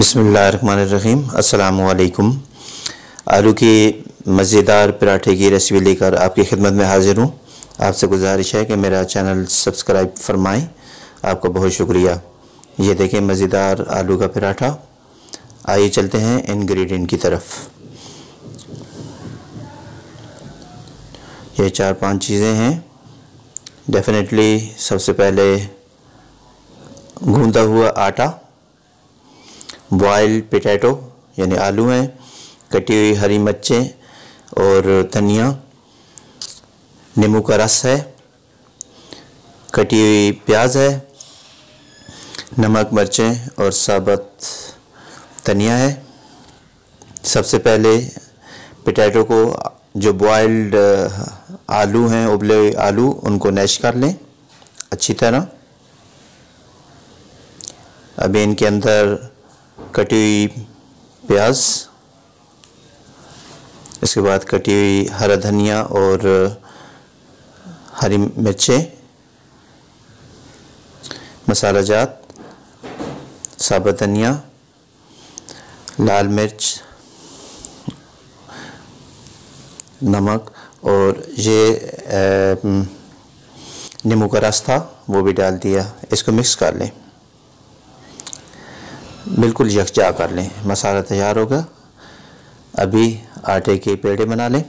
बिस्मिल्लाहिर्रहमानिर्रहीम। अस्सलामुअलैकुम। आलू के मज़ेदार पराठे की रेसिपी लेकर आपकी खिदमत में हाज़िर हूँ। आपसे गुजारिश है कि मेरा चैनल सब्सक्राइब फरमाएं। आपका बहुत शुक्रिया। ये देखें मज़ेदार आलू का पराठा। आइए चलते हैं इंग्रेडिएंट की तरफ। ये 4-5 चीज़ें हैं। डेफिनेटली सबसे पहले गूंदा हुआ आटा, बॉइल्ड पोटैटो यानी आलू हैं, कटी हुई हरी मिर्चें और धनिया, नींबू का रस है, कटी हुई प्याज है, नमक, मिर्चें और साबुत धनिया है। सबसे पहले पोटैटो को, जो बॉइल्ड आलू हैं, उबले हुए आलू, उनको मैश कर लें अच्छी तरह। अभी इनके अंदर कटी हुई प्याज, इसके बाद कटी हुई हरा धनिया और हरी मिर्चें, मसाला जात, साबुत धनिया, लाल मिर्च, नमक और ये नींबू का रस था वो भी डाल दिया। इसको मिक्स कर लें, बिल्कुल यकजा कर लें। मसाला तैयार होगा। अभी आटे के पेड़े बना लें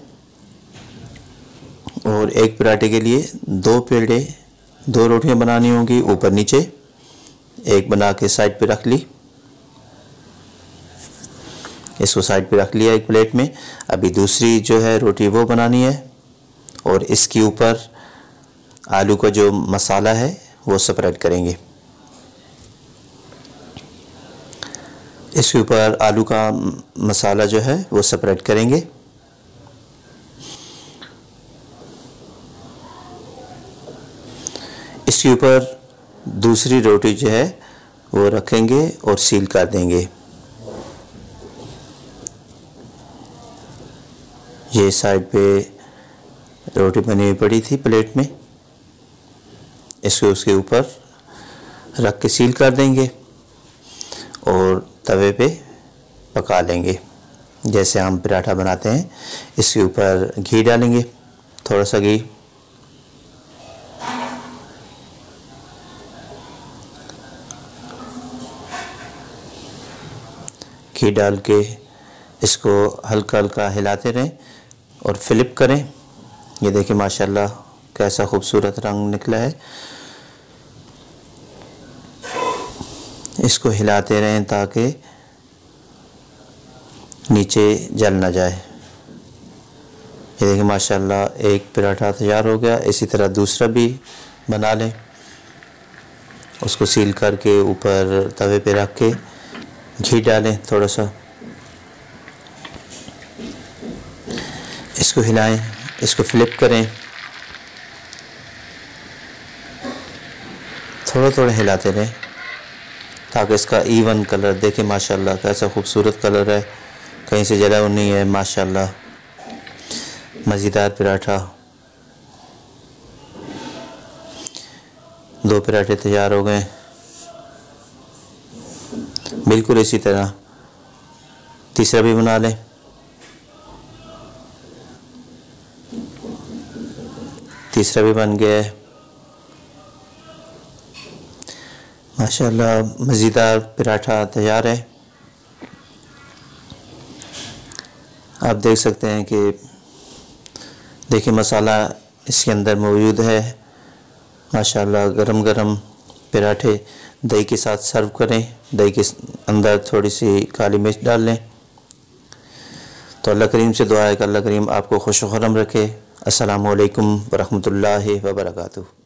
और एक पराठे के लिए 2 रोटियां बनानी होंगी, ऊपर नीचे। एक बना के साइड पे रख ली, इसको साइड पे रख लिया एक प्लेट में। अभी दूसरी जो है रोटी वो बनानी है और इसके ऊपर आलू का जो मसाला है वो स्प्रेड करेंगे। इसके ऊपर आलू का मसाला जो है वो स्प्रेड करेंगे। इसके ऊपर दूसरी रोटी जो है वो रखेंगे और सील कर देंगे। ये साइड पे रोटी बनी हुई पड़ी थी प्लेट में, इसको उसके ऊपर रख के सील कर देंगे और तवे पे पका लेंगे जैसे हम पराठा बनाते हैं। इसके ऊपर घी डालेंगे, थोड़ा सा घी, डाल के इसको हल्का हल्का हिलाते रहें और फ्लिप करें। ये देखिए माशाल्लाह कैसा खूबसूरत रंग निकला है। इसको हिलाते रहें ताकि नीचे जल ना जाए। ये देखिए माशाल्लाह एक पराठा तैयार हो गया। इसी तरह दूसरा भी बना लें। उसको सील करके ऊपर तवे पे रख के घी डालें थोड़ा सा, इसको हिलाएं, इसको फ्लिप करें, थोड़ा थोड़ा हिलाते रहें ताकि इसका इवन कलर, देखें माशाल्लाह कैसा खूबसूरत कलर है, कहीं से जला नहीं है। माशाल्लाह मज़ेदार पराठा। 2 पराठे तैयार हो गए। बिल्कुल इसी तरह तीसरा भी बना लें। तीसरा भी बन गया है। माशाल्लाह मज़ेदार पराठा तैयार है। आप देख सकते हैं कि देखिए मसाला इसके अंदर मौजूद है। माशाल्लाह गरम गरम पराठे दही के साथ सर्व करें। दही के अंदर थोड़ी सी काली मिर्च डाल लें। तो अल्लाह करीम से दुआ है कि अल्लाह करीम आपको खुश व खुर्रम रखे। अस्सलामु अलैकुम व रहमतुल्लाहि व बरकातुहू।